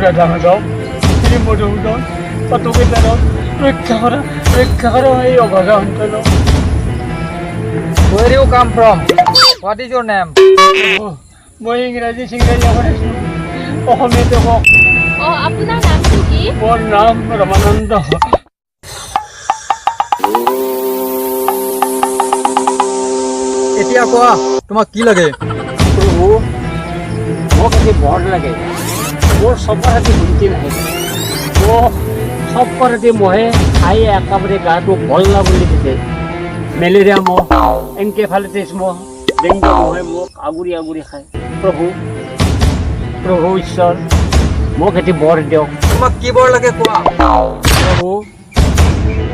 গাধাহঁতক মধুসূদন পাতকেইটাৰক ৰক্ষা কৰা এই অভাগা সন্তানক। Where do you come from? What is your name? মই ইংৰাজী চিংৰাজী কৰিছোঁ, অসমীয়াতে কওক। আপোনাৰ নামটো কি? মোৰ নাম ৰমানন্দ। এতিয়া কোৱা তোমাক কি লাগে? প্ৰভু মোক আজি বৰ লাগে, মোৰ চবৰ ৰাতি ভুমকি নাহে, মোক চবৰ ৰাতি মহে খাই একেবাৰে গাটো বল্লা বুলি দিছে। মেলেৰিয়া মহ, এনকেফালাইটিছ মহ, ডেংগু মহে মোক আগুৰি খায়। প্ৰভু ঈশ্বৰ মোক এটি বৰ দিয়ক। তোমাক কি বৰ লাগে কোৱা? প্ৰভু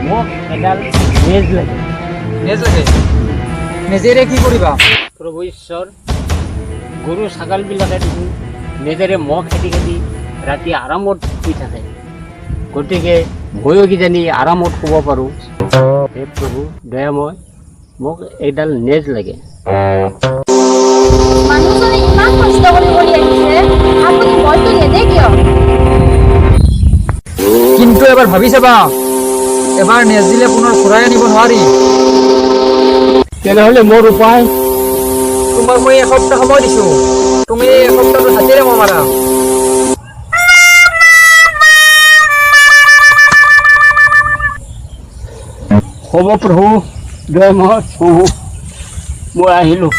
মোক এডাল নেজ লাগে। নেজ লাগে? নেজেৰে কি কৰিবা? প্ৰভু ঈশ্বৰ গৰু ছাগলবিলাকে দেখোন নেজেৰে মহ খেদি ৰাতি আৰামত শুই থাকে, গতিকে ময়ো কিজানি আৰামত শুব পাৰোঁ। হে প্ৰভু দয়াময়, মোক এডাল নেজ লাগে। মানুহজনে ইমান কষ্ট কৰি আহিছে, আপুনি মইতো নেদে কিয়? কিন্তু এবাৰ ভাবি চাবা, এবাৰ নেজ দিলে পুনৰ ঘূৰাই আনিব নোৱাৰি। তেনেহ'লে মোৰ উপায়? তোমাক মই এসপ্তাহ সময় দিছোঁ, তুমি এসপ্তাহটো হাতেৰে মহ মাৰা। হ'ব প্ৰভু দয়াময়, প্ৰভু মই আহিলোঁ।